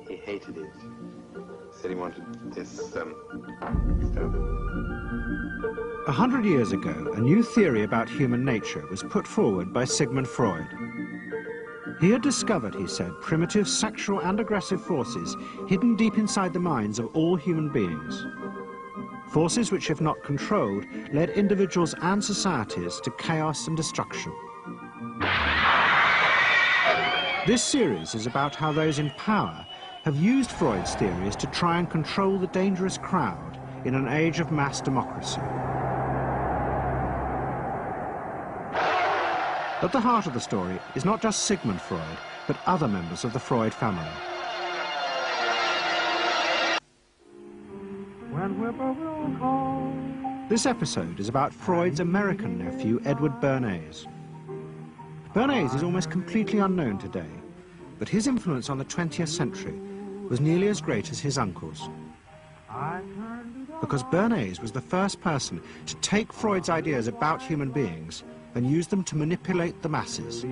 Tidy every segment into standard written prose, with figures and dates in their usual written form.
He hated it. Said he wanted this external. 100 years ago, a new theory about human nature was put forward by Sigmund Freud. He had discovered, he said, primitive sexual and aggressive forces hidden deep inside the minds of all human beings. Forces which, if not controlled, led individuals and societies to chaos and destruction. This series is about how those in power have used Freud's theories to try and control the dangerous crowd in an age of mass democracy. At the heart of the story is not just Sigmund Freud, but other members of the Freud family. This episode is about Freud's American nephew, Edward Bernays. Bernays is almost completely unknown today, but his influence on the 20th century was nearly as great as his uncle's. Because Bernays was the first person to take Freud's ideas about human beings and use them to manipulate the masses.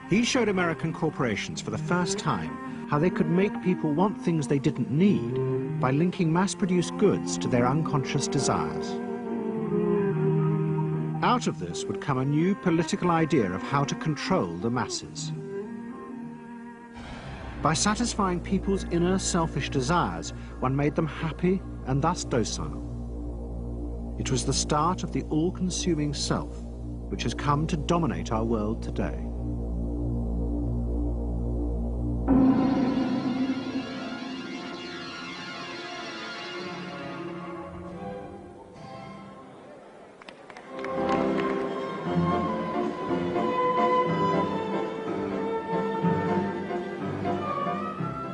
He showed American corporations for the first time how they could make people want things they didn't need by linking mass-produced goods to their unconscious desires. Out of this would come a new political idea of how to control the masses. By satisfying people's inner selfish desires, one made them happy and thus docile. It was the start of the all-consuming self, which has come to dominate our world today.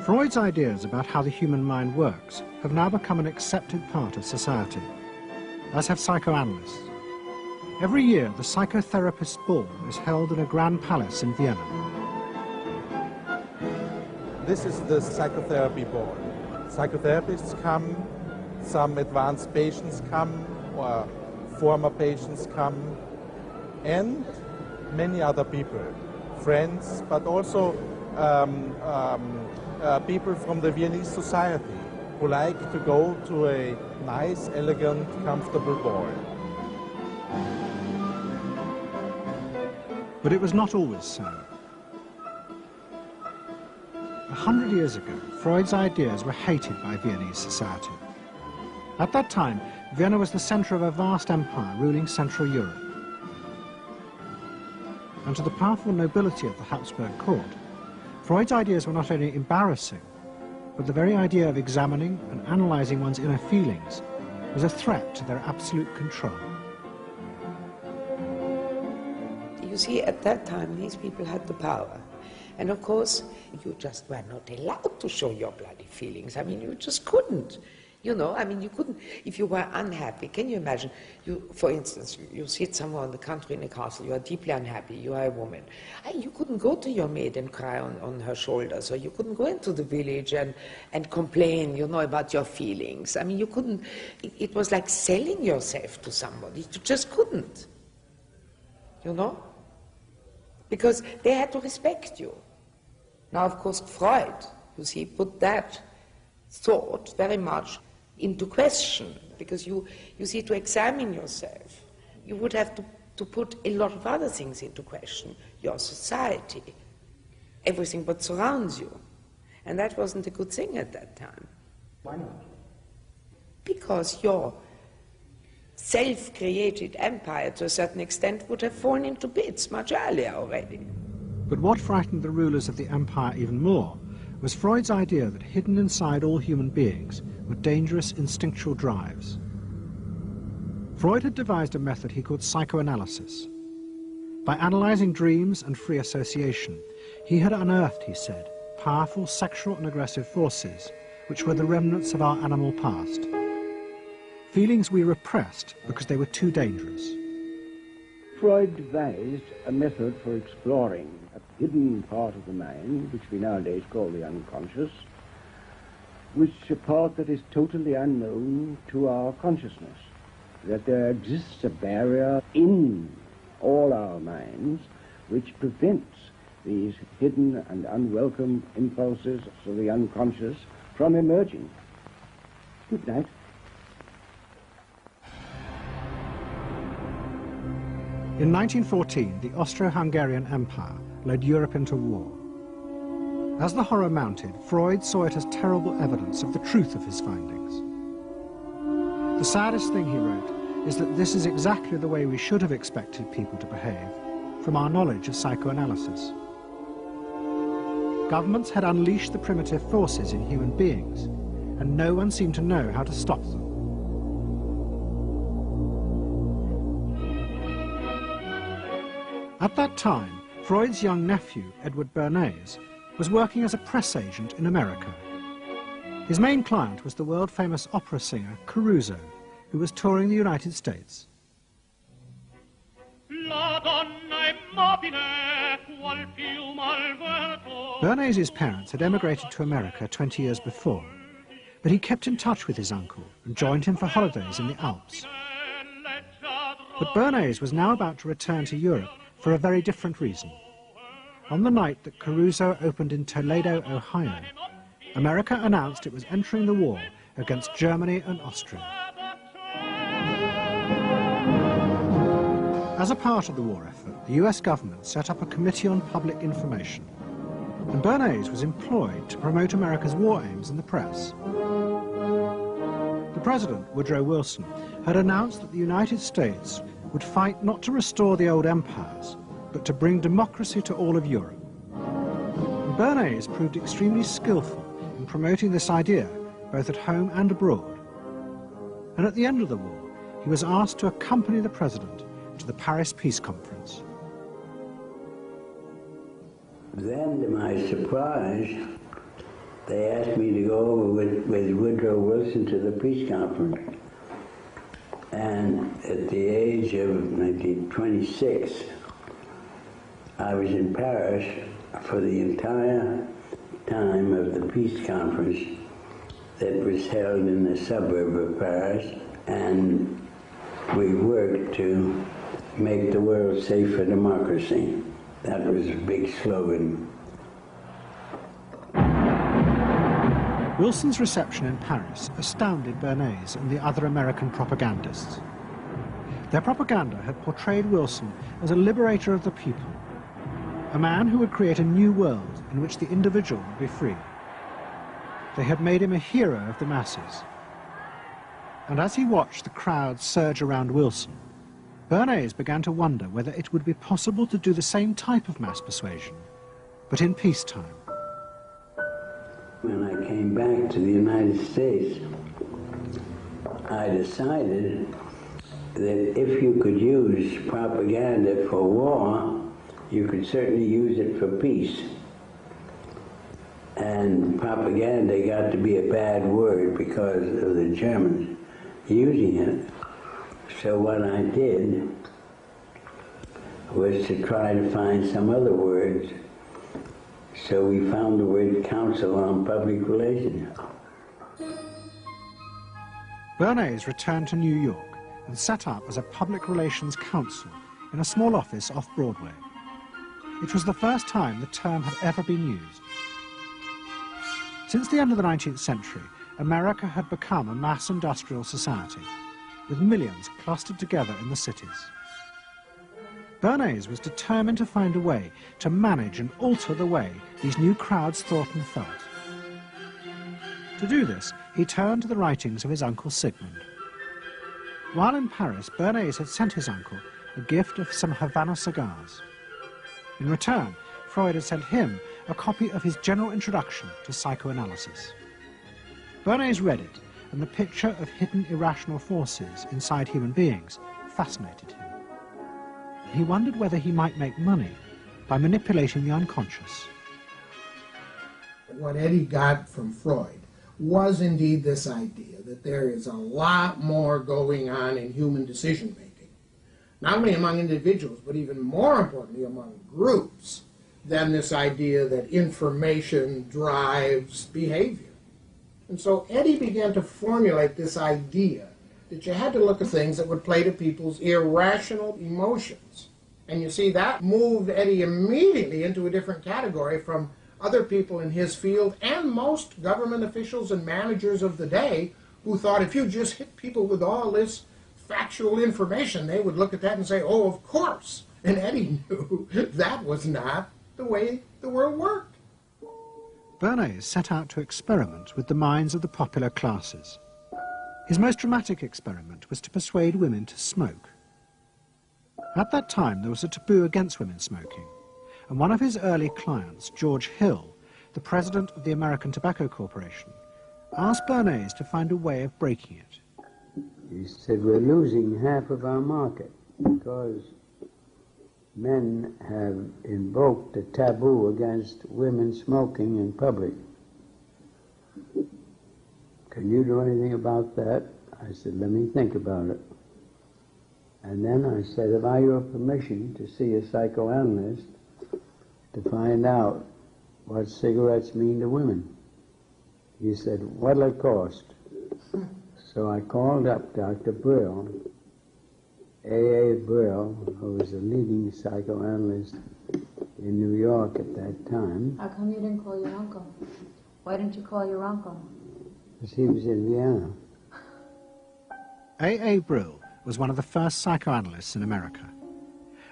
Freud's ideas about how the human mind works have now become an accepted part of society, as have psychoanalysts. Every year, the psychotherapist's ball is held in a grand palace in Vienna. This is the psychotherapy ball. Psychotherapists come, some advanced patients come, or former patients come, and many other people, friends, but also people from the Viennese society who like to go to a nice, elegant, comfortable ball. But it was not always so. 100 years ago, Freud's ideas were hated by Viennese society. At that time, Vienna was the center of a vast empire ruling Central Europe. And to the powerful nobility of the Habsburg court, Freud's ideas were not only embarrassing, but the very idea of examining and analyzing one's inner feelings was a threat to their absolute control. You see, at that time, these people had the power. And of course, you just were not allowed to show your bloody feelings. I mean, you just couldn't. You know, I mean, you couldn't, if you were unhappy, can you imagine, you, for instance, you sit somewhere in the country in a castle, you are deeply unhappy, you are a woman. You couldn't go to your maid and cry on her shoulders, or you couldn't go into the village and complain, you know, about your feelings. I mean, you couldn't, it was like selling yourself to somebody, you just couldn't, you know, because they had to respect you. Now, of course, Freud, you see, put that thought very much into question, because you see, to examine yourself, you would have to put a lot of other things into question, your society, everything what surrounds you. And that wasn't a good thing at that time. Why not? Because your self-created empire, to a certain extent, would have fallen into bits much earlier already. But what frightened the rulers of the empire even more was Freud's idea that hidden inside all human beings were dangerous instinctual drives. Freud had devised a method he called psychoanalysis. By analyzing dreams and free association, he had unearthed, he said, powerful sexual and aggressive forces which were the remnants of our animal past. Feelings we repressed because they were too dangerous. Freud devised a method for exploring a hidden part of the mind, which we nowadays call the unconscious, which is a part that is totally unknown to our consciousness, that there exists a barrier in all our minds, which prevents these hidden and unwelcome impulses of the unconscious from emerging. Good night. In 1914, the Austro-Hungarian Empire led Europe into war. As the horror mounted, Freud saw it as terrible evidence of the truth of his findings. The saddest thing, he wrote, is that this is exactly the way we should have expected people to behave, from our knowledge of psychoanalysis. Governments had unleashed the primitive forces in human beings, and no one seemed to know how to stop them. At that time, Freud's young nephew, Edward Bernays, was working as a press agent in America. His main client was the world-famous opera singer Caruso, who was touring the United States. Bernays' parents had emigrated to America 20 years before, but he kept in touch with his uncle and joined him for holidays in the Alps. But Bernays was now about to return to Europe for a very different reason. On the night that Caruso opened in Toledo, Ohio, America announced it was entering the war against Germany and Austria. As a part of the war effort, the US government set up a Committee on Public Information, and Bernays was employed to promote America's war aims in the press. The President, Woodrow Wilson, had announced that the United States would fight not to restore the old empires, but to bring democracy to all of Europe. And Bernays proved extremely skillful in promoting this idea, both at home and abroad. And at the end of the war, he was asked to accompany the President to the Paris Peace Conference. Then, to my surprise, they asked me to go over with Woodrow Wilson to the peace conference. And at the age of 26, I was in Paris for the entire time of the peace conference that was held in the suburb of Paris, and we worked to make the world safe for democracy. That was a big slogan. Wilson's reception in Paris astounded Bernays and the other American propagandists. Their propaganda had portrayed Wilson as a liberator of the people, a man who would create a new world in which the individual would be free. They had made him a hero of the masses. And as he watched the crowds surge around Wilson, Bernays began to wonder whether it would be possible to do the same type of mass persuasion, but in peacetime. When I came back to the United States, I decided that if you could use propaganda for war, you could certainly use it for peace. And propaganda got to be a bad word because of the Germans using it. So what I did was to try to find some other words. So we found the word Council on Public Relations. Bernays returned to New York and set up as a public relations counsel in a small office off Broadway. It was the first time the term had ever been used. Since the end of the 19th century, America had become a mass industrial society, with millions clustered together in the cities. Bernays was determined to find a way to manage and alter the way these new crowds thought and felt. To do this, he turned to the writings of his uncle Sigmund. While in Paris, Bernays had sent his uncle a gift of some Havana cigars. In return, Freud had sent him a copy of his general introduction to psychoanalysis. Bernays read it, and the picture of hidden irrational forces inside human beings fascinated him. He wondered whether he might make money by manipulating the unconscious. What Eddie got from Freud was indeed this idea that there is a lot more going on in human decision-making, not only among individuals, but even more importantly among groups, than this idea that information drives behavior. And so Eddie began to formulate this idea that you had to look at things that would play to people's irrational emotions And you see, that moved Eddie immediately into a different category from other people in his field and most government officials and managers of the day who thought if you just hit people with all this factual information, they would look at that and say, oh, of course. And Eddie knew that was not the way the world worked. Bernays set out to experiment with the minds of the popular classes. His most dramatic experiment was to persuade women to smoke. At that time, there was a taboo against women smoking, and one of his early clients, George Hill, the president of the American Tobacco Corporation, asked Bernays to find a way of breaking it. He said, we're losing half of our market because men have invoked a taboo against women smoking in public. Can you do anything about that? I said, let me think about it. And then I said, have I your permission to see a psychoanalyst to find out what cigarettes mean to women? He said, what'll it cost? So I called up Dr. Brill, A.A. Brill, who was a leading psychoanalyst in New York at that time. How come you didn't call your uncle? Why didn't you call your uncle? Because he was in Vienna. A.A. Brill was one of the first psychoanalysts in America,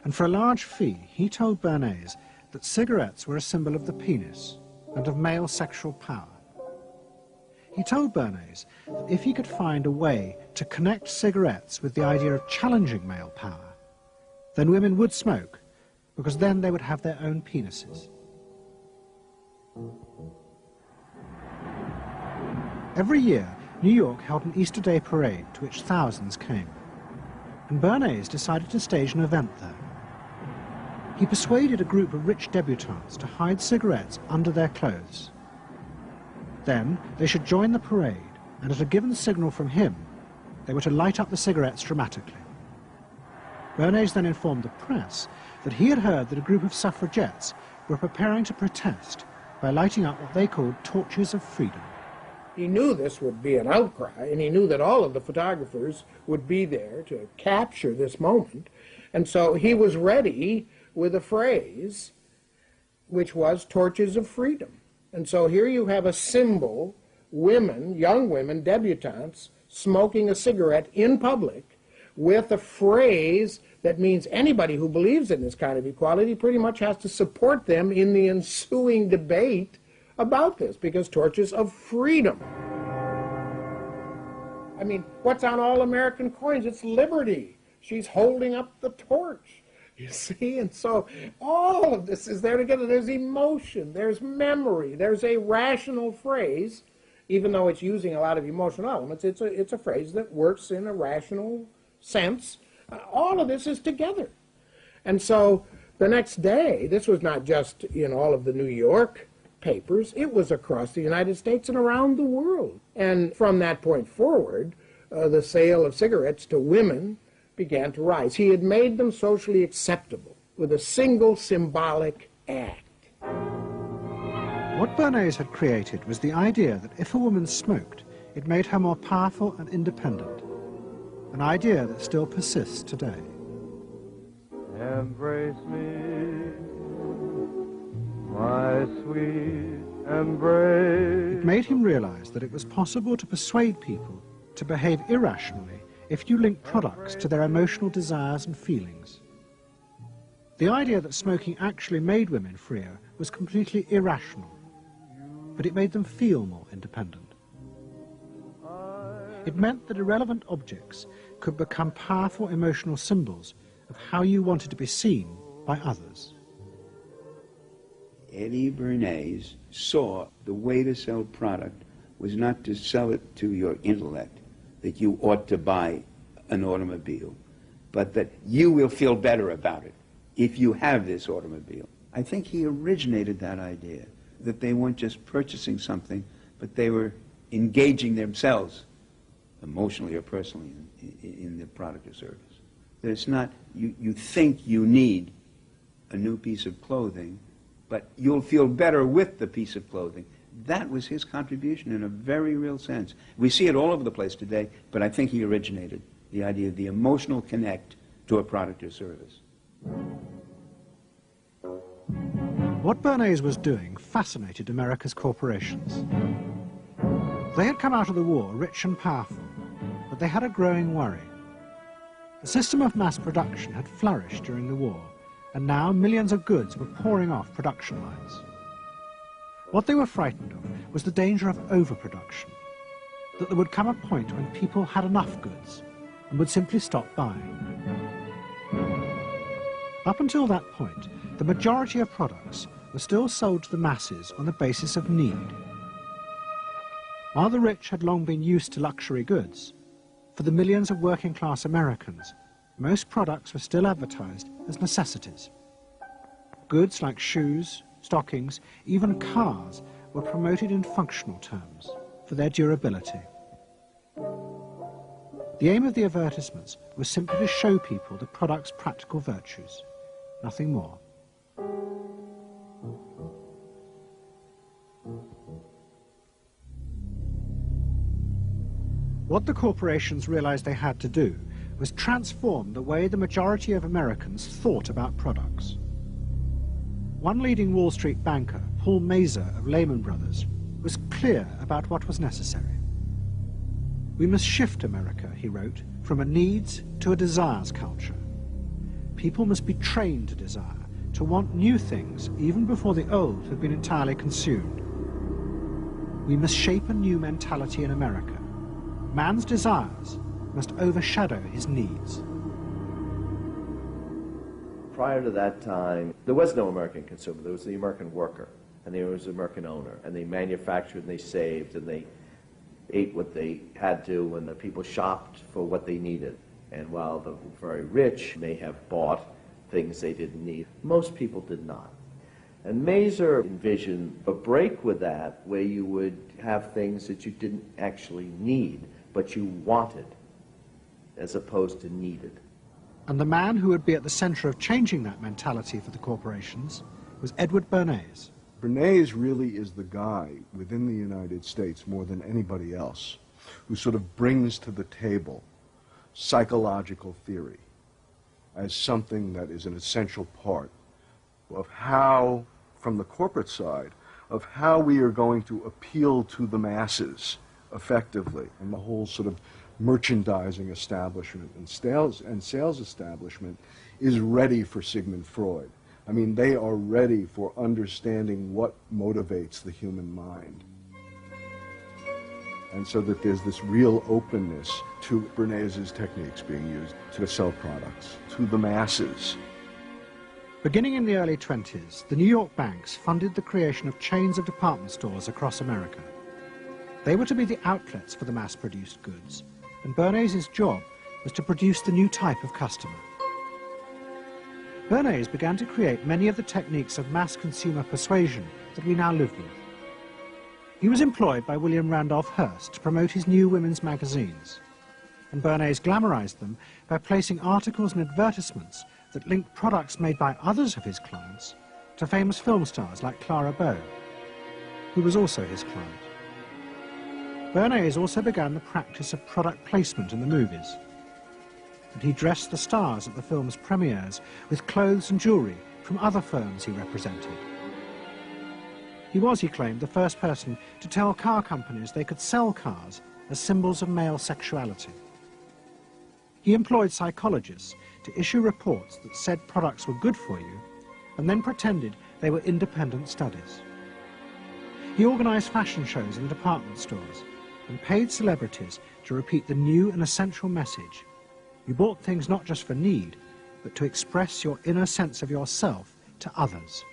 and for a large fee he told Bernays that cigarettes were a symbol of the penis and of male sexual power. He told Bernays that if he could find a way to connect cigarettes with the idea of challenging male power, then women would smoke, because then they would have their own penises. Every year, New York held an Easter Day parade to which thousands came, and Bernays decided to stage an event there. He persuaded a group of rich debutantes to hide cigarettes under their clothes. Then they should join the parade, and at a given signal from him, they were to light up the cigarettes dramatically. Bernays then informed the press that he had heard that a group of suffragettes were preparing to protest by lighting up what they called torches of freedom. He knew this would be an outcry, and he knew that all of the photographers would be there to capture this moment. And so he was ready with a phrase which was torches of freedom. And so here you have a symbol, women, young women, debutantes, smoking a cigarette in public with a phrase that means anybody who believes in this kind of equality pretty much has to support them in the ensuing debate about this, because torches of freedom. I mean, what's on all American coins? It's liberty. She's holding up the torch, you see? And so all of this is there together. There's emotion, there's memory, there's a rational phrase, even though it's using a lot of emotional elements. It's a phrase that works in a rational sense. All of this is together. And so the next day, this was not just in all of the New York papers, it was across the United States and around the world. And from that point forward, the sale of cigarettes to women began to rise. He had made them socially acceptable with a single symbolic act. What Bernays had created was the idea that if a woman smoked, it made her more powerful and independent, an idea that still persists today. Embrace me, my sweet embrace. It made him realize that it was possible to persuade people to behave irrationally if you link products to their emotional desires and feelings. The idea that smoking actually made women freer was completely irrational, but it made them feel more independent. It meant that irrelevant objects could become powerful emotional symbols of how you wanted to be seen by others. Eddie Bernays saw the way to sell product was not to sell it to your intellect, that you ought to buy an automobile, but that you will feel better about it if you have this automobile. I think he originated that idea, that they weren't just purchasing something, but they were engaging themselves emotionally or personally in the product or service. That it's not, you think you need a new piece of clothing, but you'll feel better with the piece of clothing. That was his contribution in a very real sense. We see it all over the place today, but I think he originated the idea of the emotional connect to a product or service. What Bernays was doing fascinated America's corporations. They had come out of the war rich and powerful, but they had a growing worry. The system of mass production had flourished during the war, and now millions of goods were pouring off production lines. What they were frightened of was the danger of overproduction, that there would come a point when people had enough goods and would simply stop buying. Up until that point, the majority of products were still sold to the masses on the basis of need. While the rich had long been used to luxury goods, for the millions of working-class Americans, most products were still advertised as necessities. Goods like shoes, stockings, even cars were promoted in functional terms for their durability. The aim of the advertisements was simply to show people the product's practical virtues, nothing more. What the corporations realized they had to do was transform the way the majority of Americans thought about products. One leading Wall Street banker, Paul Mazur of Lehman Brothers, was clear about what was necessary. We must shift America, he wrote, from a needs to a desires culture. People must be trained to desire, to want new things even before the old have been entirely consumed. We must shape a new mentality in America. Man's desires must overshadow his needs. Prior to that time, there was no American consumer. There was the American worker, and there was the American owner, and they manufactured and they saved and they ate what they had to, and the people shopped for what they needed. And while the very rich may have bought things they didn't need, most people did not. And Mazur envisioned a break with that, where you would have things that you didn't actually need, but you wanted, as opposed to needed. And the man who would be at the center of changing that mentality for the corporations was Edward Bernays. Bernays really is the guy within the United States, more than anybody else, who sort of brings to the table psychological theory as something that is an essential part of how, from the corporate side, of how we are going to appeal to the masses effectively. And the whole sort of merchandising establishment and sales establishment is ready for Sigmund Freud. I mean, they are ready for understanding what motivates the human mind. And so that there's this real openness to Bernays' techniques being used to sell products to the masses. Beginning in the early 20s, the New York banks funded the creation of chains of department stores across America. They were to be the outlets for the mass-produced goods, and Bernays' job was to produce the new type of customer. Bernays began to create many of the techniques of mass consumer persuasion that we now live with. He was employed by William Randolph Hearst to promote his new women's magazines, and Bernays glamorized them by placing articles and advertisements that linked products made by others of his clients to famous film stars like Clara Bow, who was also his client. Bernays also began the practice of product placement in the movies, and he dressed the stars at the film's premieres with clothes and jewellery from other firms he represented. He was, he claimed, the first person to tell car companies they could sell cars as symbols of male sexuality. He employed psychologists to issue reports that said products were good for you, and then pretended they were independent studies. He organised fashion shows in department stores and paid celebrities to repeat the new and essential message: you bought things not just for need, but to express your inner sense of yourself to others.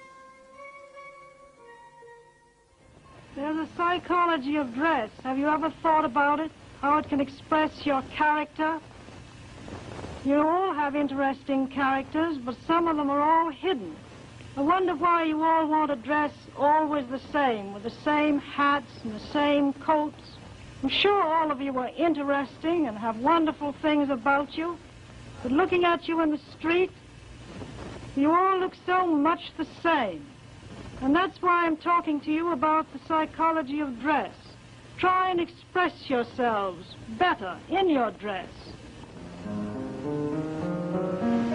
There's a psychology of dress. Have you ever thought about it? How it can express your character? You all have interesting characters, but some of them are all hidden. I wonder why you all want to dress always the same, with the same hats and the same coats. I'm sure all of you are interesting and have wonderful things about you, but looking at you in the street, you all look so much the same. And that's why I'm talking to you about the psychology of dress. Try and express yourselves better in your dress.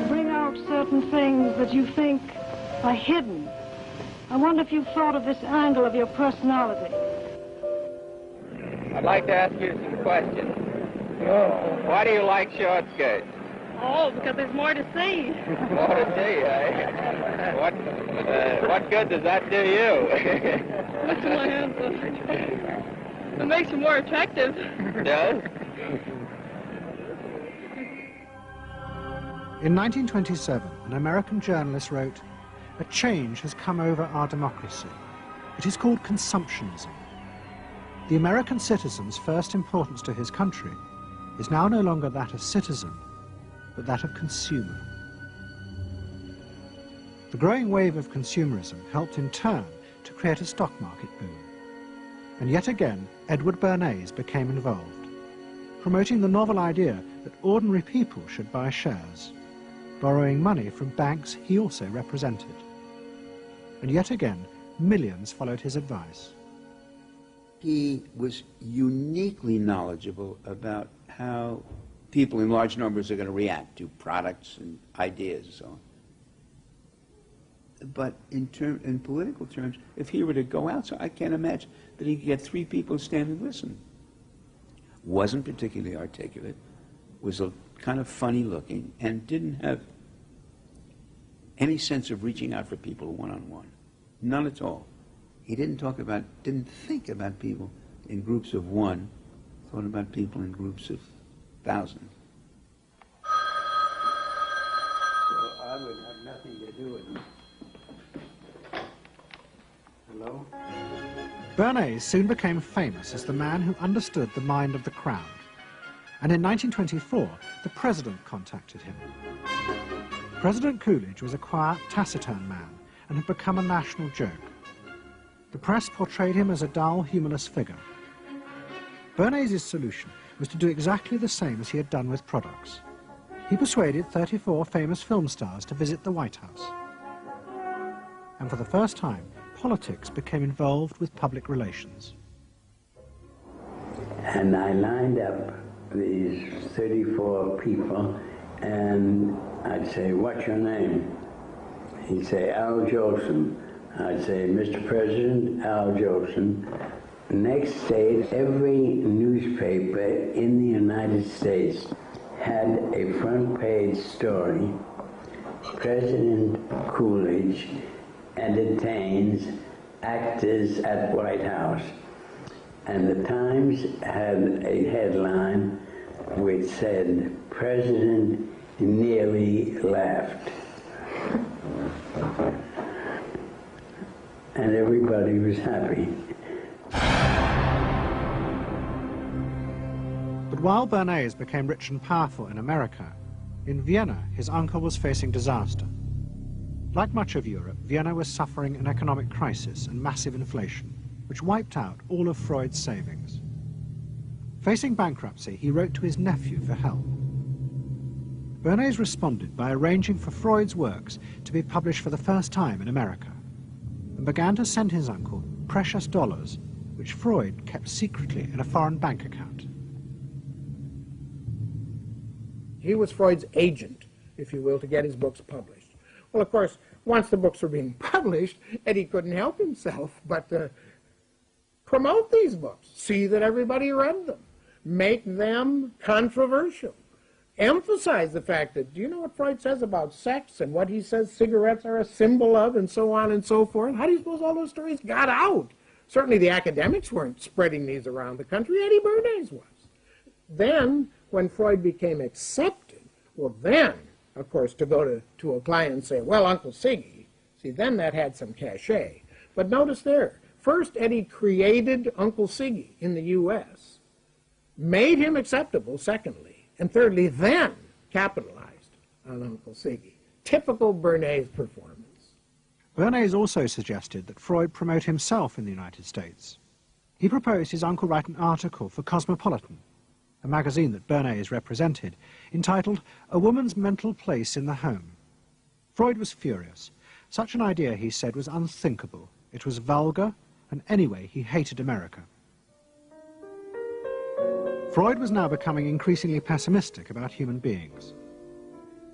Bring out out certain things that you think are hidden. I wonder if you've thought of this angle of your personality. I'd like to ask you some questions. Why do you like short skirts? Oh, because there's more to see. More to see, eh? What good does that do you? That's my answer. It makes you more attractive. It does? In 1927, an American journalist wrote, "A change has come over our democracy. It is called consumptionism. The American citizen's first importance to his country is now no longer that of citizen, but that of consumer." The growing wave of consumerism helped in turn to create a stock market boom. And yet again, Edward Bernays became involved, promoting the novel idea that ordinary people should buy shares, borrowing money from banks he also represented. And yet again, millions followed his advice. He was uniquely knowledgeable about how people in large numbers are going to react to products and ideas and so on. But in political terms, if he were to go out, so I can't imagine that he could get 3 people to stand and listen. Wasn't particularly articulate, was a kind of funny looking, and didn't have any sense of reaching out for people one-on-one. None at all. He didn't think about people in groups of one, thought about people in groups of thousands. So I would have nothing to do with it. Hello? Bernays soon became famous as the man who understood the mind of the crowd. And in 1924, the president contacted him. President Coolidge was a quiet, taciturn man and had become a national joke. The press portrayed him as a dull, humorless figure. Bernays' solution was to do exactly the same as he had done with products. He persuaded 34 famous film stars to visit the White House. And for the first time, politics became involved with public relations. And I lined up these 34 people, and I'd say, "What's your name?" He'd say, "Al Jolson." I'd say, "Mr. President, Al Jolson." Next day, every newspaper in the United States had a front page story. President Coolidge entertains actors at White House. And the Times had a headline which said, "President nearly laughed." And everybody was happy. But while Bernays became rich and powerful in America, in Vienna his uncle was facing disaster. Like much of Europe, Vienna was suffering an economic crisis and massive inflation, which wiped out all of Freud's savings. Facing bankruptcy, he wrote to his nephew for help. Bernays responded by arranging for Freud's works to be published for the first time in America, and began to send his uncle precious dollars, which Freud kept secretly in a foreign bank account. He was Freud's agent, if you will, to get his books published. Well, of course, once the books were being published, Eddie couldn't help himself but promote these books, see that everybody read them, make them controversial, emphasize the fact that, do you know what Freud says about sex and what he says cigarettes are a symbol of and so on and so forth? How do you suppose all those stories got out? Certainly the academics weren't spreading these around the country. Eddie Bernays was. Then, when Freud became accepted, well then, of course, to go to a client and say, "Well, Uncle Siggy," see, then that had some cachet. But notice there, first Eddie created Uncle Siggy in the U.S., made him acceptable, secondly, and thirdly, then capitalized on Uncle Siggy. Typical Bernays performance. Bernays also suggested that Freud promote himself in the United States. He proposed his uncle write an article for Cosmopolitan, a magazine that Bernays represented, entitled "A Woman's Mental Place in the Home." Freud was furious. Such an idea, he said, was unthinkable. It was vulgar, and anyway, he hated America. Freud was now becoming increasingly pessimistic about human beings.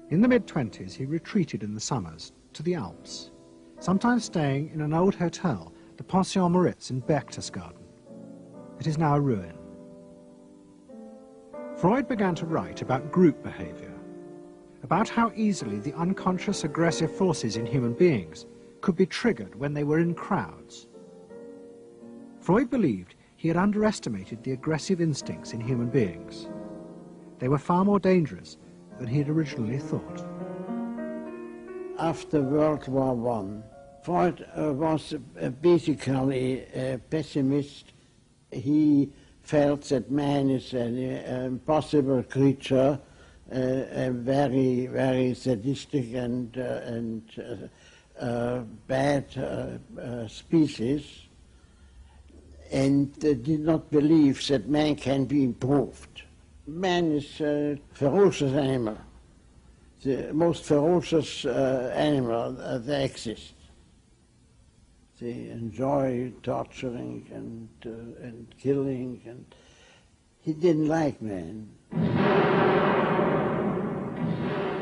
In the mid-20s, he retreated in the summers to the Alps, sometimes staying in an old hotel, the Pension Moritz in Berchtesgaden. It is now a ruin. Freud began to write about group behavior, about how easily the unconscious aggressive forces in human beings could be triggered when they were in crowds. Freud believed he had underestimated the aggressive instincts in human beings. They were far more dangerous than he had originally thought. After World War I, Freud was basically a pessimist. He felt that man is an impossible creature, a very, very sadistic and bad species, and did not believe that man can be improved. Man is a ferocious animal, the most ferocious animal that exists. They enjoy torturing and killing, and he didn't like man.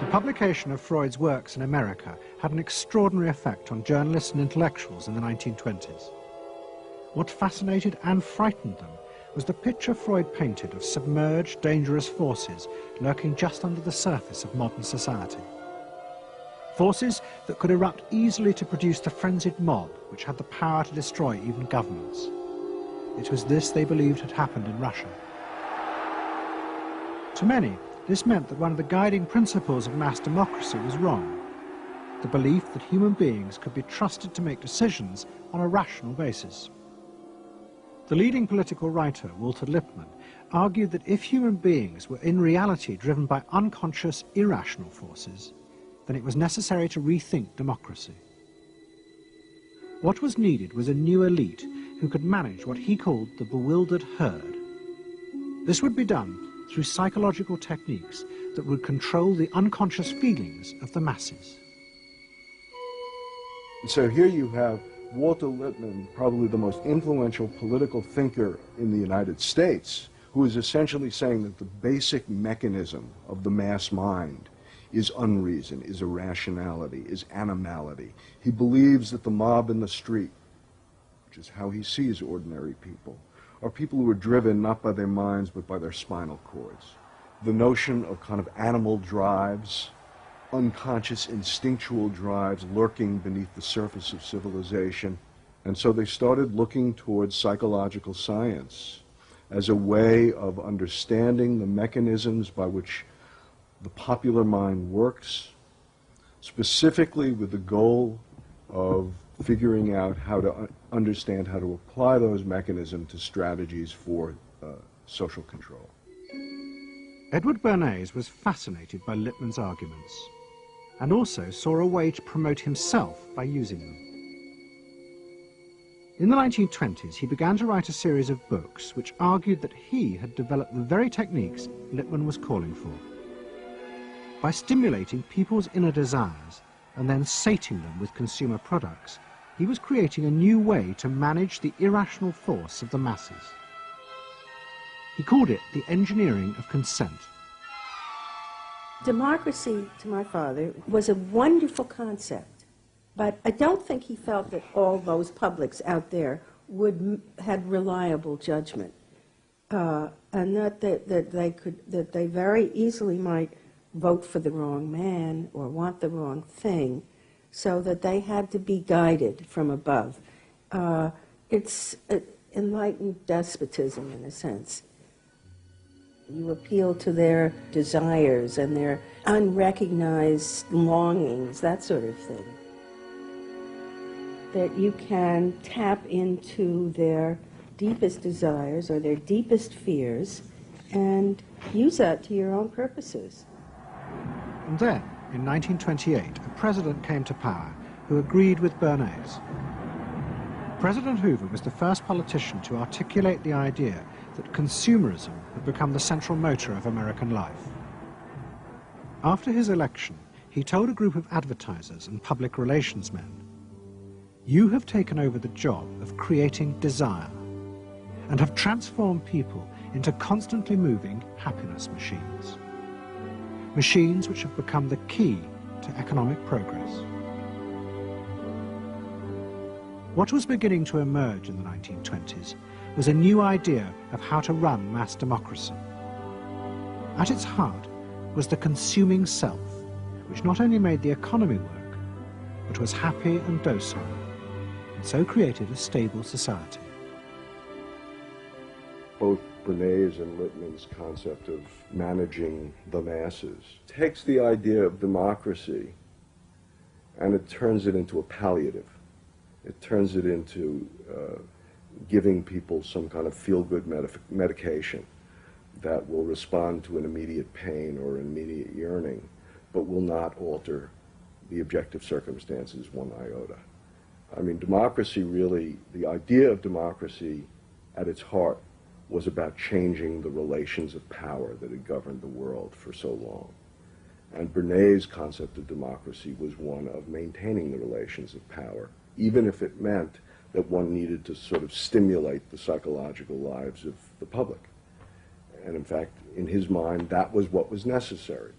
The publication of Freud's works in America had an extraordinary effect on journalists and intellectuals in the 1920s. What fascinated and frightened them was the picture Freud painted of submerged, dangerous forces lurking just under the surface of modern society. Forces that could erupt easily to produce the frenzied mob which had the power to destroy even governments. It was this they believed had happened in Russia. To many, this meant that one of the guiding principles of mass democracy was wrong, the belief that human beings could be trusted to make decisions on a rational basis. The leading political writer, Walter Lippmann, argued that if human beings were in reality driven by unconscious, irrational forces, then it was necessary to rethink democracy. What was needed was a new elite who could manage what he called the bewildered herd. This would be done through psychological techniques that would control the unconscious feelings of the masses. So here you have Walter Lippmann, probably the most influential political thinker in the United States, who is essentially saying that the basic mechanism of the mass mind is unreason, is irrationality, is animality. He believes that the mob in the street, which is how he sees ordinary people, are people who are driven not by their minds but by their spinal cords. The notion of kind of animal drives, unconscious instinctual drives lurking beneath the surface of civilization. And so they started looking towards psychological science as a way of understanding the mechanisms by which the popular mind works, specifically with the goal of figuring out how to understand how to apply those mechanisms to strategies for social control. Edward Bernays was fascinated by Lippmann's arguments and also saw a way to promote himself by using them. In the 1920s, he began to write a series of books which argued that he had developed the very techniques Lippmann was calling for. By stimulating people's inner desires and then sating them with consumer products, he was creating a new way to manage the irrational force of the masses. He called it the engineering of consent. Democracy, to my father, was a wonderful concept, but I don't think he felt that all those publics out there had reliable judgment, and that they very easily might vote for the wrong man or want the wrong thing, so that they had to be guided from above. It's enlightened despotism in a sense. You appeal to their desires and their unrecognized longings, that sort of thing. That you can tap into their deepest desires or their deepest fears and use that to your own purposes. And then, in 1928, a president came to power who agreed with Bernays. President Hoover was the first politician to articulate the idea that consumerism had become the central motor of American life. After his election, he told a group of advertisers and public relations men, "You have taken over the job of creating desire and have transformed people into constantly moving happiness machines. machines which have become the key to economic progress. What was beginning to emerge in the 1920s was a new idea of how to run mass democracy. At its heart was the consuming self, which not only made the economy work, but was happy and docile, and so created a stable society. Both Bernays and Lippmann's concept of managing the masses takes the idea of democracy and it turns it into a palliative. It turns it into giving people some kind of feel-good medication that will respond to an immediate pain or an immediate yearning, but will not alter the objective circumstances one iota. I mean, democracy really, the idea of democracy at its heart was about changing the relations of power that had governed the world for so long. And Bernays' concept of democracy was one of maintaining the relations of power, even if it meant that one needed to sort of stimulate the psychological lives of the public. And in fact, in his mind, that was what was necessary.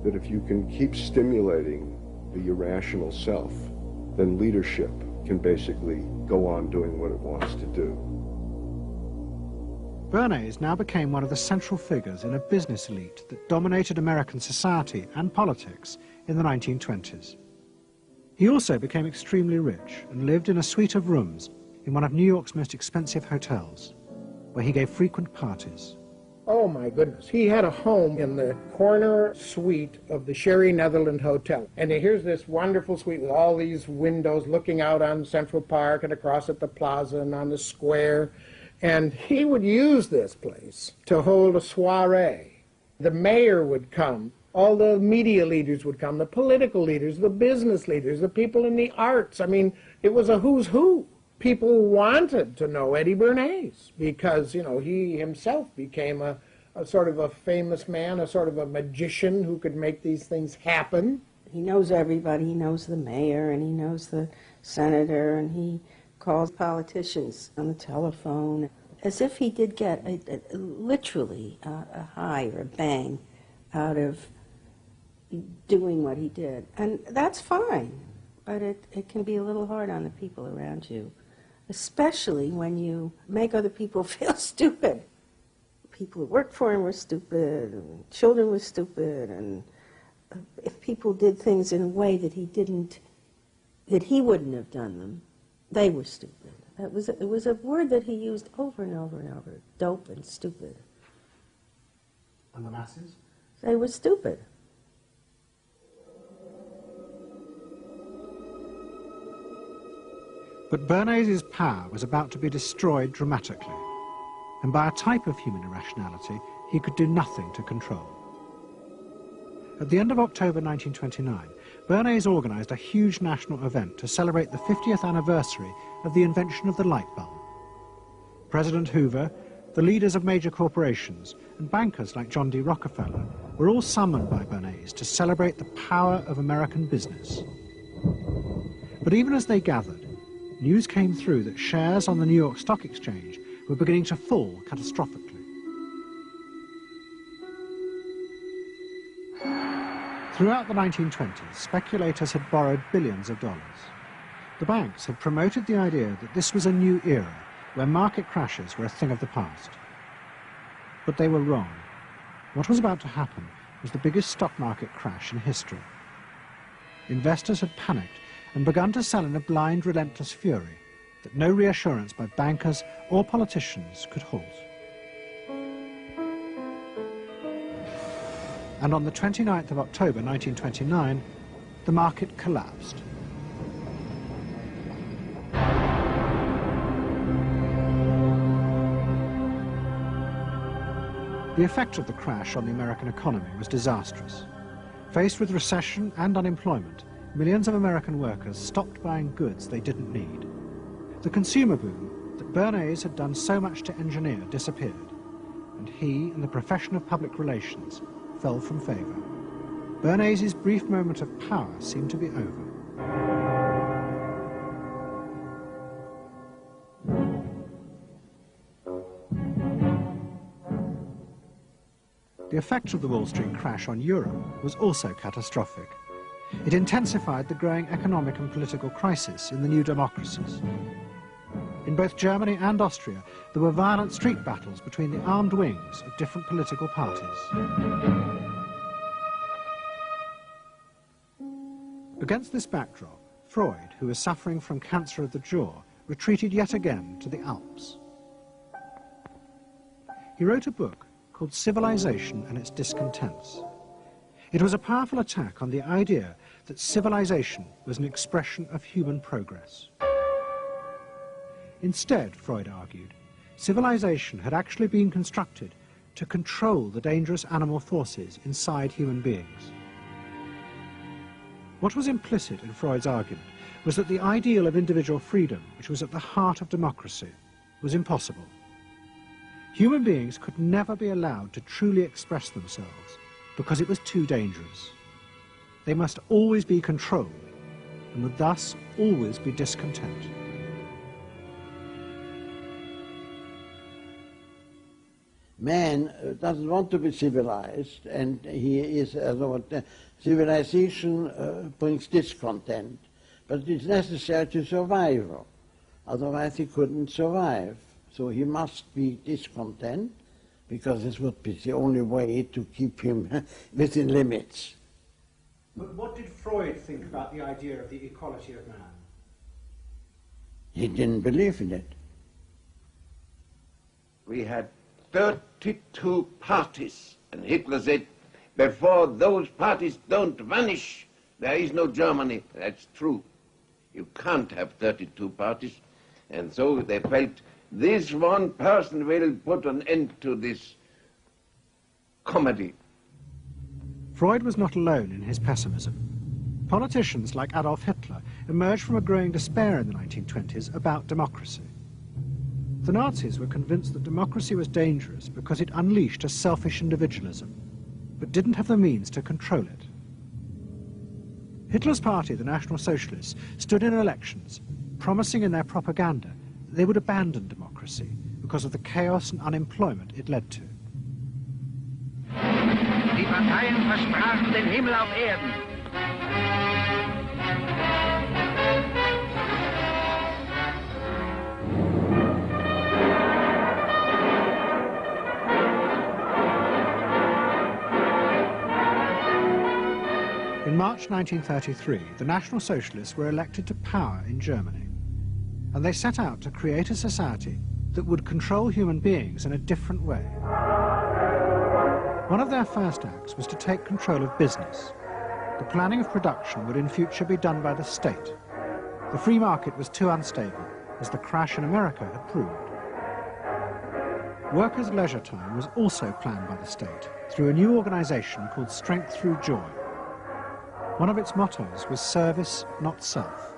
That if you can keep stimulating the irrational self, then leadership can basically go on doing what it wants to do. Bernays now became one of the central figures in a business elite that dominated American society and politics in the 1920s. He also became extremely rich and lived in a suite of rooms in one of New York's most expensive hotels, where he gave frequent parties. Oh my goodness, he had a home in the corner suite of the Sherry Netherland Hotel. And here's this wonderful suite with all these windows looking out on Central Park and across at the plaza and on the square. And he would use this place to hold a soiree. The mayor would come, all the media leaders would come, the political leaders, the business leaders, the people in the arts. I mean, it was a who's who. People wanted to know Eddie Bernays because, you know, he himself became a sort of a famous man, a sort of a magician who could make these things happen. He knows everybody. He knows the mayor and he knows the senator, and he calls politicians on the telephone as if he did get literally a high or a bang out of doing what he did. And that's fine, but it can be a little hard on the people around you, especially when you make other people feel stupid. People who worked for him were stupid, and children were stupid, and if people did things in a way that he wouldn't have done them, they were stupid. It was a word that he used over and over and over, dope and stupid. And the masses? They were stupid. But Bernays' power was about to be destroyed dramatically, and by a type of human irrationality he could do nothing to control. At the end of October 1929, Bernays organized a huge national event to celebrate the 50th anniversary of the invention of the light bulb. President Hoover, the leaders of major corporations, and bankers like John D. Rockefeller were all summoned by Bernays to celebrate the power of American business. But even as they gathered, news came through that shares on the New York Stock Exchange were beginning to fall catastrophically. Throughout the 1920s, speculators had borrowed billions of dollars. The banks had promoted the idea that this was a new era where market crashes were a thing of the past. But they were wrong. What was about to happen was the biggest stock market crash in history. Investors had panicked and begun to sell in a blind, relentless fury that no reassurance by bankers or politicians could halt. And on the 29th of October 1929, the market collapsed. The effect of the crash on the American economy was disastrous. Faced with recession and unemployment, millions of American workers stopped buying goods they didn't need. The consumer boom that Bernays had done so much to engineer disappeared, and he and the profession of public relations fell from favor. Bernays' brief moment of power seemed to be over. the effect of the Wall Street crash on Europe was also catastrophic. It intensified the growing economic and political crisis in the new democracies. In both Germany and Austria, there were violent street battles between the armed wings of different political parties. Against this backdrop, Freud, who was suffering from cancer of the jaw, retreated yet again to the Alps. He wrote a book called Civilization and Its Discontents. It was a powerful attack on the idea that civilization was an expression of human progress. Instead, Freud argued, civilization had actually been constructed to control the dangerous animal forces inside human beings. What was implicit in Freud's argument was that the ideal of individual freedom, which was at the heart of democracy, was impossible. Human beings could never be allowed to truly express themselves because it was too dangerous. They must always be controlled and would thus always be discontent. Man doesn't want to be civilized, and he is, civilization brings discontent, but it's necessary to survival. Otherwise he couldn't survive. So he must be discontent, because this would be the only way to keep him within limits. But what did Freud think about the idea of the equality of man? He didn't believe in it. We had 32 parties, and Hitler said, before those parties don't vanish, there is no Germany. That's true. You can't have 32 parties. And so they felt this one person will put an end to this comedy. Freud was not alone in his pessimism. Politicians like Adolf Hitler emerged from a growing despair in the 1920s about democracy. The Nazis were convinced that democracy was dangerous because it unleashed a selfish individualism, but didn't have the means to control it. Hitler's party, the National Socialists, stood in elections, promising in their propaganda that they would abandon democracy because of the chaos and unemployment it led to. Die Parteien versprachen den Himmel auf Erden. In March 1933, the National Socialists were elected to power in Germany, and they set out to create a society that would control human beings in a different way. One of their first acts was to take control of business. The planning of production would in future be done by the state. The free market was too unstable, as the crash in America had proved. Workers' leisure time was also planned by the state through a new organization called Strength Through Joy. One of its mottos was service, not self.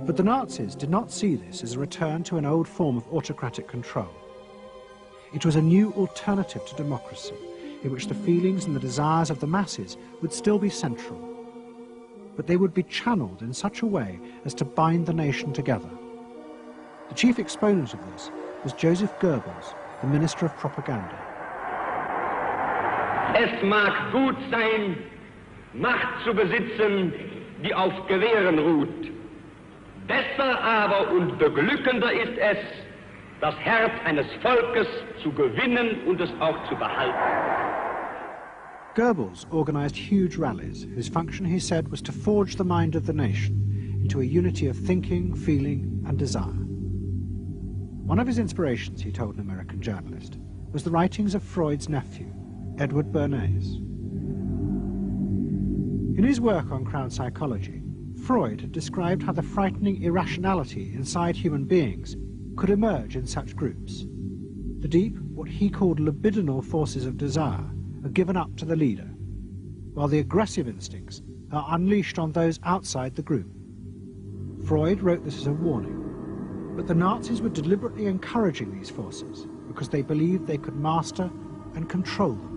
But the Nazis did not see this as a return to an old form of autocratic control. It was a new alternative to democracy, in which the feelings and the desires of the masses would still be central, but they would be channeled in such a way as to bind the nation together. The chief exponent of this was Joseph Goebbels, the Minister of Propaganda. Es mag gut sein, Macht zu besitzen, die auf Gewehren ruht. Besser aber und beglückender ist es, das Herz eines Volkes zu gewinnen und es auch zu behalten. Goebbels organized huge rallies whose function, he said, was to forge the mind of the nation into a unity of thinking, feeling and desire. One of his inspirations, he told an American journalist, was the writings of Freud's nephew, Edward Bernays. In his work on Crown Psychology, Freud had described how the frightening irrationality inside human beings could emerge in such groups. The deep, what he called libidinal forces of desire, are given up to the leader, while the aggressive instincts are unleashed on those outside the group. Freud wrote this as a warning, but the Nazis were deliberately encouraging these forces because they believed they could master and control them.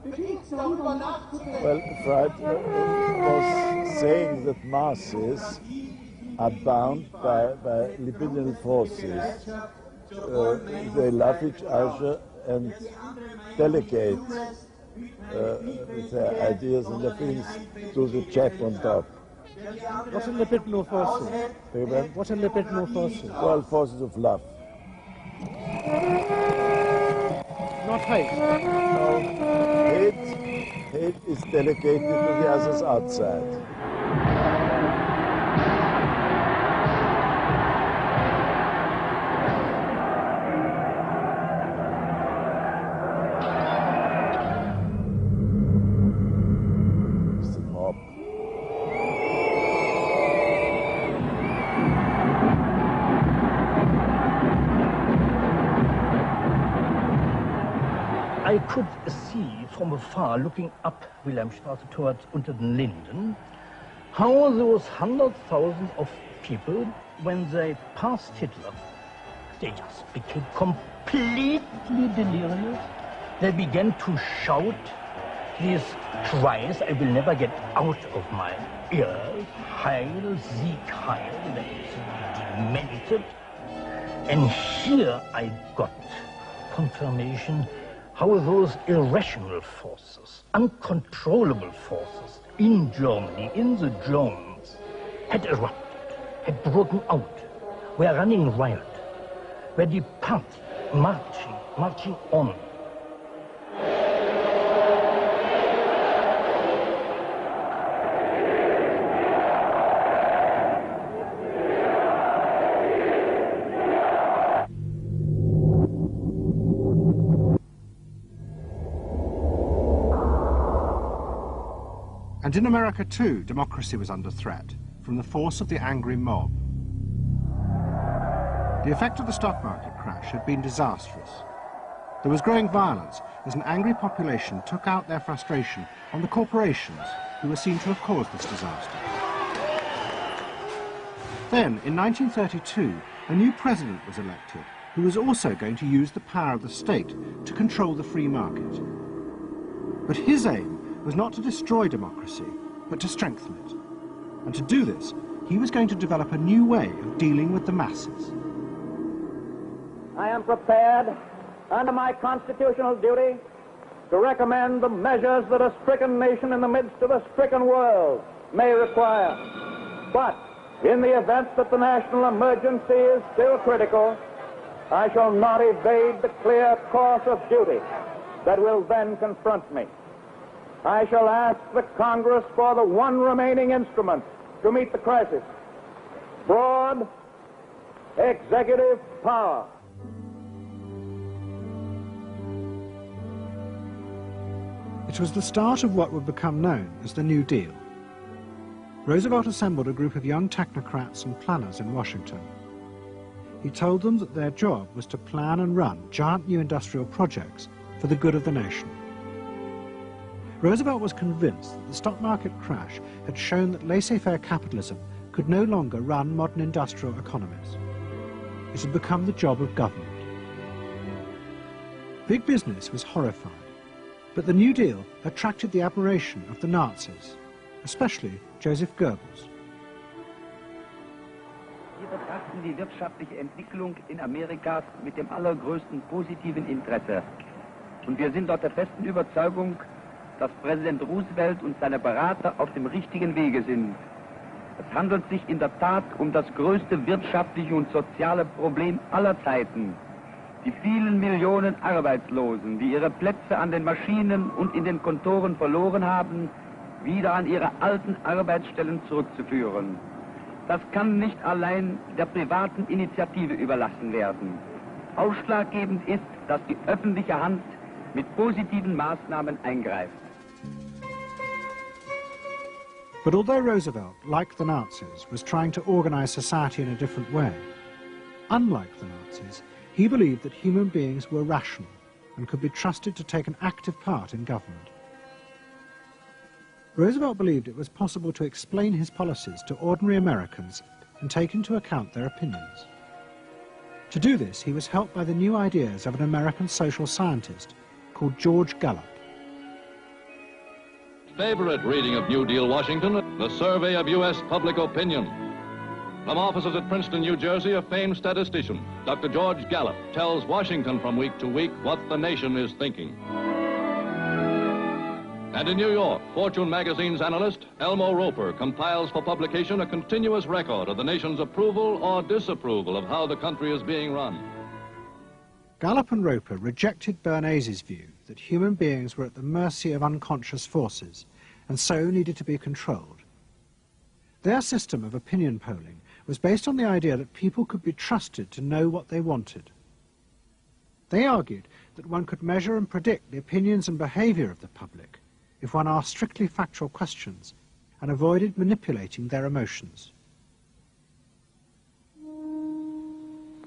Well, Freud was saying that masses are bound by libidinal forces. They love each other and delegate their ideas and their feelings to the chap on top. What are libidinal forces? What are libidinal forces? Well, forces of love. Not hate? No, hate is delegated to the others outside. I could see from afar, looking up Wilhelmstrasse towards unter den Linden, how those 100,000 of people, when they passed Hitler, they just became completely delirious. They began to shout these cries I will never get out of my ears. Heil, Sieg, Heil. They demented. And here I got confirmation how those irrational forces, uncontrollable forces in Germany, in the Germans, had erupted, had broken out, were running wild, were departing, marching on. And in America too, democracy was under threat from the force of the angry mob. The effect of the stock market crash had been disastrous. There was growing violence as an angry population took out their frustration on the corporations who were seen to have caused this disaster. Then, in 1932, a new president was elected who was also going to use the power of the state to control the free market. But his aim was not to destroy democracy, but to strengthen it. And to do this, he was going to develop a new way of dealing with the masses. I am prepared, under my constitutional duty, to recommend the measures that a stricken nation in the midst of a stricken world may require. But in the event that the national emergency is still critical, I shall not evade the clear course of duty that will then confront me. I shall ask the Congress for the one remaining instrument to meet the crisis: broad executive power. It was the start of what would become known as the New Deal. Roosevelt assembled a group of young technocrats and planners in Washington. He told them that their job was to plan and run giant new industrial projects for the good of the nation. Roosevelt was convinced that the stock market crash had shown that laissez-faire capitalism could no longer run modern industrial economies. It had become the job of government. Big business was horrified, but the New Deal attracted the admiration of the Nazis, especially Joseph Goebbels. Wir betrachten die wirtschaftliche Entwicklung in Amerika mit dem allergrößten positiven Interesse. Und wir sind dort der festen Überzeugung, dass Präsident Roosevelt und seine Berater auf dem richtigen Wege sind. Es handelt sich in der Tat um das größte wirtschaftliche und soziale Problem aller Zeiten. Die vielen Millionen Arbeitslosen, die ihre Plätze an den Maschinen und in den Kontoren verloren haben, wieder an ihre alten Arbeitsstellen zurückzuführen. Das kann nicht allein der privaten Initiative überlassen werden. Ausschlaggebend ist, dass die öffentliche Hand mit positiven Maßnahmen eingreift. But although Roosevelt, like the Nazis, was trying to organize society in a different way, unlike the Nazis, he believed that human beings were rational and could be trusted to take an active part in government. Roosevelt believed it was possible to explain his policies to ordinary Americans and take into account their opinions. To do this, he was helped by the new ideas of an American social scientist called George Gallup. favorite reading of New Deal Washington, the survey of U.S. public opinion. From offices at Princeton, New Jersey, a famed statistician, Dr. George Gallup, tells Washington from week to week what the nation is thinking. And in New York, Fortune magazine's analyst, Elmo Roper, compiles for publication a continuous record of the nation's approval or disapproval of how the country is being run. Gallup and Roper rejected Bernays' view that human beings were at the mercy of unconscious forces and so needed to be controlled. Their system of opinion polling was based on the idea that people could be trusted to know what they wanted. They argued that one could measure and predict the opinions and behavior of the public if one asked strictly factual questions and avoided manipulating their emotions.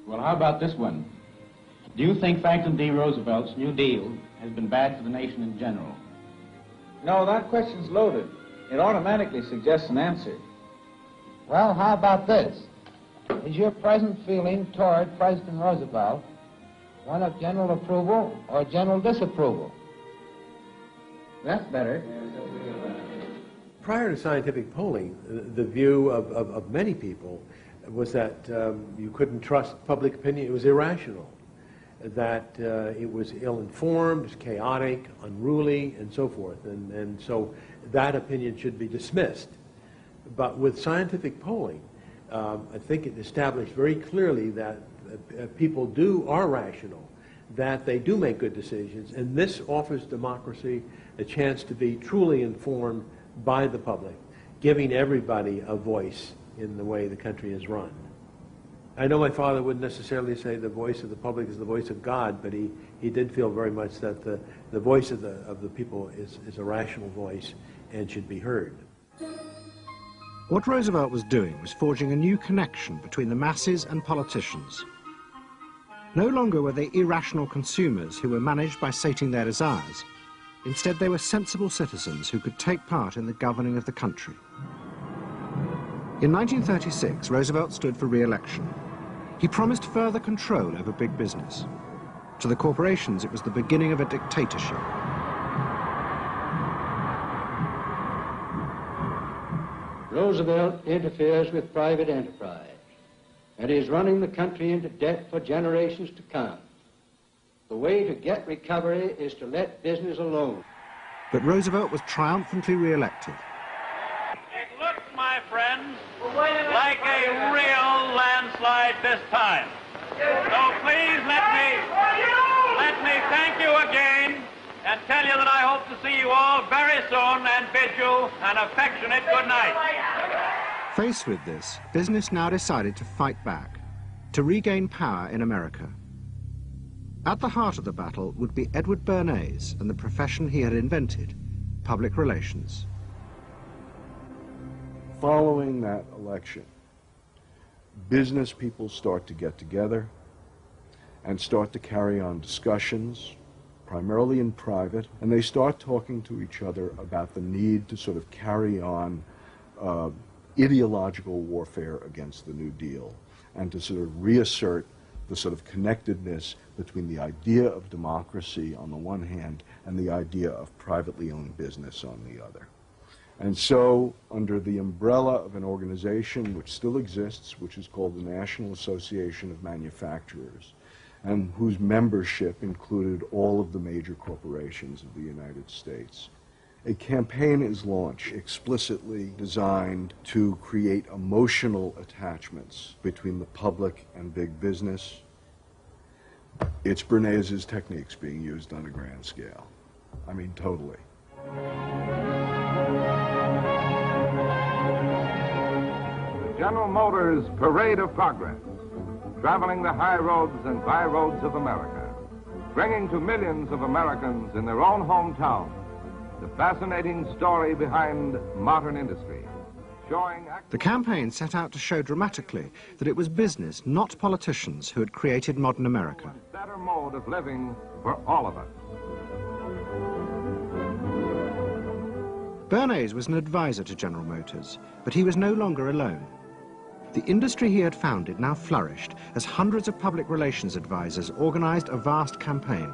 Well, how about this one? Do you think Franklin D. Roosevelt's New Deal has been bad for the nation in general? No, that question's loaded. It automatically suggests an answer. Well, how about this? Is your present feeling toward President Roosevelt one of general approval or general disapproval? That's better. Prior to scientific polling, the view of many people was that you couldn't trust public opinion. It was irrational, that it was ill-informed, chaotic, unruly, and so forth. And so that opinion should be dismissed. But with scientific polling, I think it established very clearly that people are rational, that they do make good decisions, and this offers democracy a chance to be truly informed by the public, giving everybody a voice in the way the country is run. I know my father wouldn't necessarily say the voice of the public is the voice of God, but he did feel very much that the voice of the people is a rational voice and should be heard. What Roosevelt was doing was forging a new connection between the masses and politicians. No longer were they irrational consumers who were managed by sating their desires. Instead, they were sensible citizens who could take part in the governing of the country. In 1936, Roosevelt stood for re-election. He promised further control over big business. To the corporations, it was the beginning of a dictatorship. Roosevelt interferes with private enterprise and is running the country into debt for generations to come. The way to get recovery is to let business alone. But Roosevelt was triumphantly re-elected. It looks, my friends, like a real landslide this time. So please let me thank you again and tell you that I hope to see you all very soon and bid you an affectionate good night. Faced with this, business now decided to fight back, to regain power in America. At the heart of the battle would be Edward Bernays and the profession he had invented, public relations. Following that election, business people start to get together and start to carry on discussions, primarily in private, and they start talking to each other about the need to sort of carry on ideological warfare against the New Deal and to sort of reassert the sort of connectedness between the idea of democracy on the one hand and the idea of privately owned business on the other. And so, under the umbrella of an organization which still exists, which is called the National Association of Manufacturers, and whose membership included all of the major corporations of the United States, a campaign is launched explicitly designed to create emotional attachments between the public and big business. It's Bernays' techniques being used on a grand scale. I mean, totally. General Motors' Parade of Progress, traveling the high roads and byroads of America, bringing to millions of Americans in their own hometown the fascinating story behind modern industry, showing... The campaign set out to show dramatically that it was business, not politicians, who had created modern America. A better mode of living for all of us. Bernays was an advisor to General Motors, but he was no longer alone. The industry he had founded now flourished as hundreds of public relations advisors organized a vast campaign.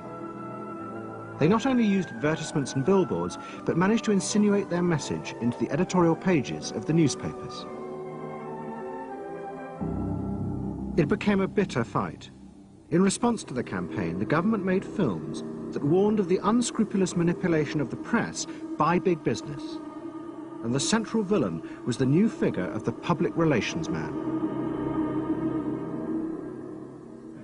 They not only used advertisements and billboards, but managed to insinuate their message into the editorial pages of the newspapers. It became a bitter fight. In response to the campaign, the government made films that warned of the unscrupulous manipulation of the press by big business. And the central villain was the new figure of the public relations man.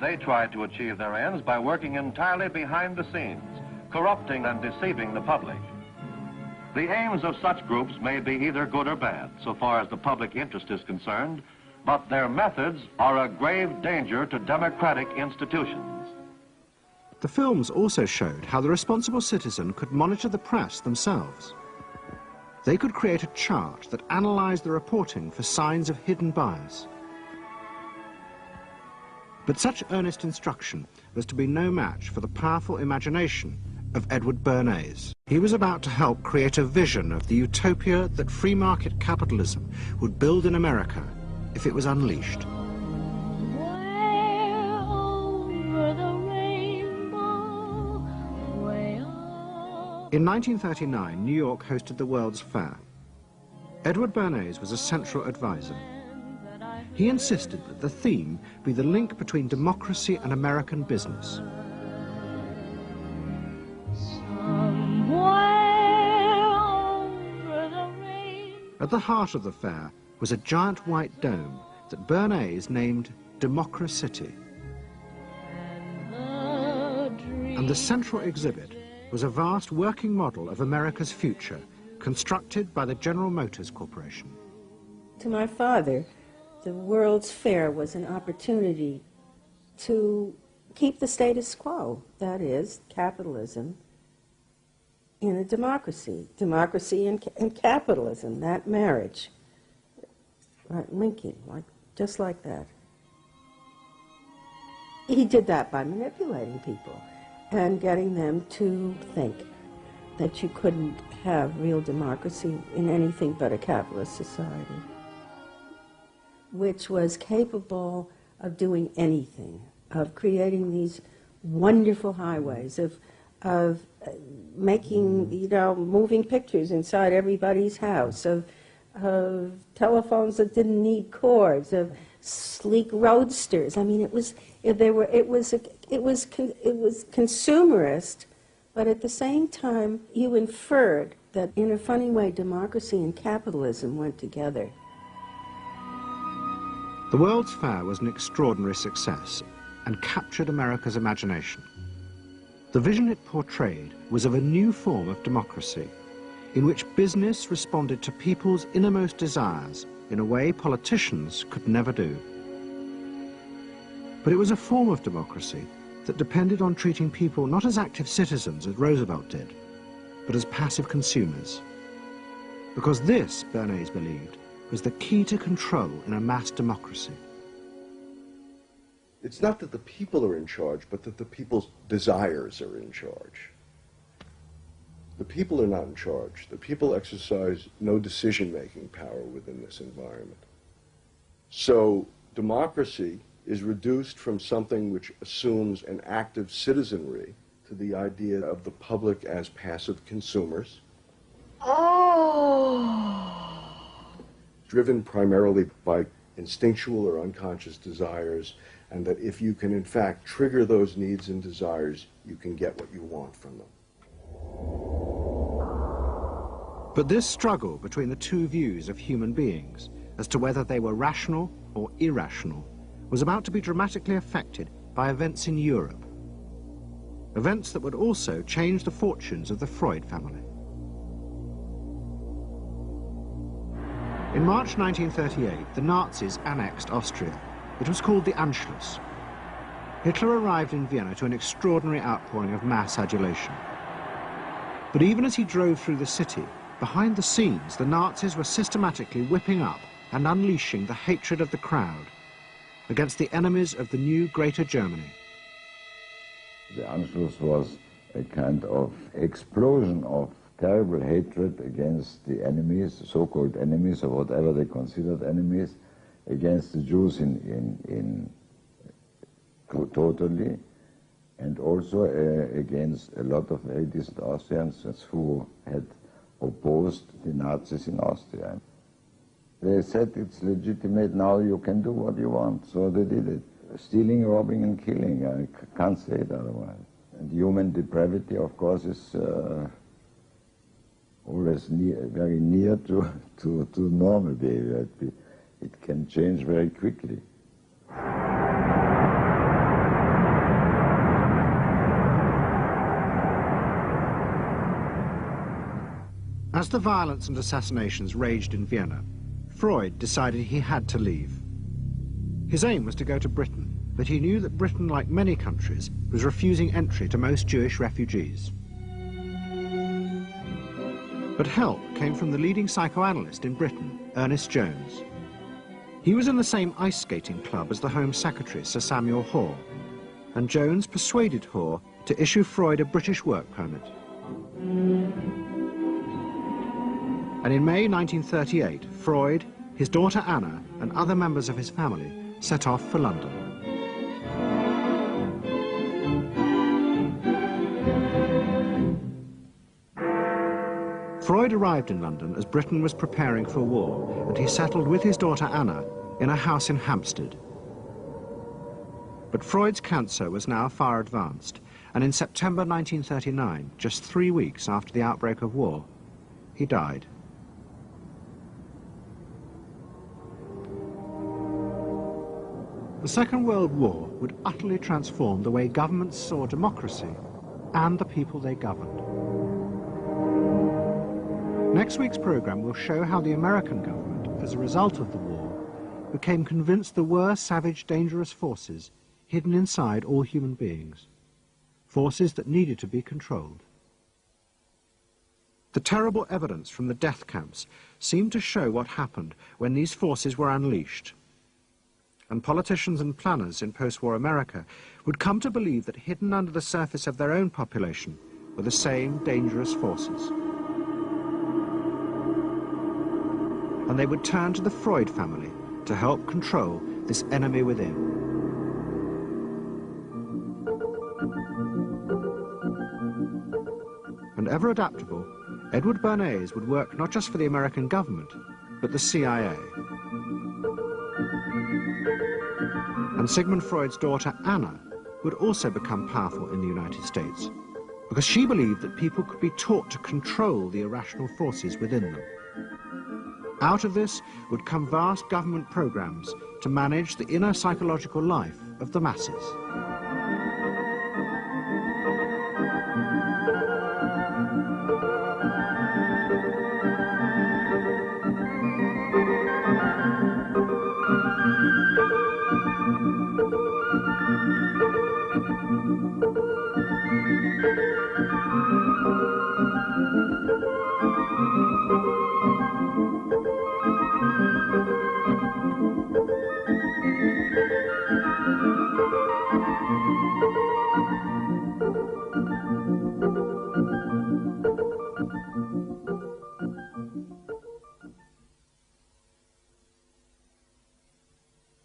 They tried to achieve their ends by working entirely behind the scenes, corrupting and deceiving the public. The aims of such groups may be either good or bad, so far as the public interest is concerned, but their methods are a grave danger to democratic institutions. The films also showed how the responsible citizen could monitor the press themselves. They could create a chart that analyzed the reporting for signs of hidden bias. But such earnest instruction was to be no match for the powerful imagination of Edward Bernays. He was about to help create a vision of the utopia that free market capitalism would build in America if it was unleashed. In 1939, New York hosted the World's Fair. Edward Bernays was a central advisor. He insisted that the theme be the link between democracy and American business. At the heart of the fair was a giant white dome that Bernays named Democracity. And the central exhibit was a vast working model of America's future, constructed by the General Motors Corporation. To my father, the World's Fair was an opportunity to keep the status quo, that is, capitalism, in a democracy. Democracy and capitalism, that marriage, right, linking, just like that. He did that by manipulating people and getting them to think that you couldn't have real democracy in anything but a capitalist society, which was capable of doing anything, of creating these wonderful highways, of making, moving pictures inside everybody's house, of telephones that didn't need cords, of sleek roadsters. I mean, it was consumerist, but at the same time, you inferred that in a funny way, democracy and capitalism went together. The World's Fair was an extraordinary success and captured America's imagination. The vision it portrayed was of a new form of democracy, in which business responded to people's innermost desires in a way politicians could never do. But it was a form of democracy that depended on treating people not as active citizens, as Roosevelt did, but as passive consumers. Because this, Bernays believed, was the key to control in a mass democracy. It's not that the people are in charge, but that the people's desires are in charge. The people are not in charge. The people exercise no decision-making power within this environment. So democracy is reduced from something which assumes an active citizenry to the idea of the public as passive consumers. Driven primarily by instinctual or unconscious desires, and that if you can in fact trigger those needs and desires, you can get what you want from them. But this struggle between the two views of human beings as to whether they were rational or irrational was about to be dramatically affected by events in Europe. Events that would also change the fortunes of the Freud family. In March 1938, the Nazis annexed Austria. It was called the Anschluss. Hitler arrived in Vienna to an extraordinary outpouring of mass adulation. But even as he drove through the city, behind the scenes, the Nazis were systematically whipping up and unleashing the hatred of the crowd against the enemies of the new Greater Germany. The Anschluss was a kind of explosion of terrible hatred against the enemies, so-called enemies, or whatever they considered enemies, against the Jews totally. and also against a lot of very decent Austrians who had opposed the Nazis in Austria. They said it's legitimate, now you can do what you want, so they did it. Stealing, robbing and killing, I can't say it otherwise. And human depravity, of course, is always very near to normal behavior. It can change very quickly. As the violence and assassinations raged in Vienna, Freud decided he had to leave. His aim was to go to Britain, but he knew that Britain, like many countries, was refusing entry to most Jewish refugees. But help came from the leading psychoanalyst in Britain, Ernest Jones. He was in the same ice skating club as the Home Secretary, Sir Samuel Hoare, and Jones persuaded Hoare to issue Freud a British work permit. And in May 1938, Freud, his daughter Anna, and other members of his family set off for London. Freud arrived in London as Britain was preparing for war, and he settled with his daughter Anna in a house in Hampstead. But Freud's cancer was now far advanced, and in September 1939, just 3 weeks after the outbreak of war, he died. The Second World War would utterly transform the way governments saw democracy and the people they governed. Next week's program will show how the American government, as a result of the war, became convinced there were savage, dangerous forces hidden inside all human beings, forces that needed to be controlled. The terrible evidence from the death camps seemed to show what happened when these forces were unleashed. And politicians and planners in post-war America would come to believe that hidden under the surface of their own population were the same dangerous forces. And they would turn to the Freud family to help control this enemy within. And ever adaptable, Edward Bernays would work not just for the American government, but the CIA. And Sigmund Freud's daughter, Anna, would also become powerful in the United States, because she believed that people could be taught to control the irrational forces within them. Out of this would come vast government programs to manage the inner psychological life of the masses.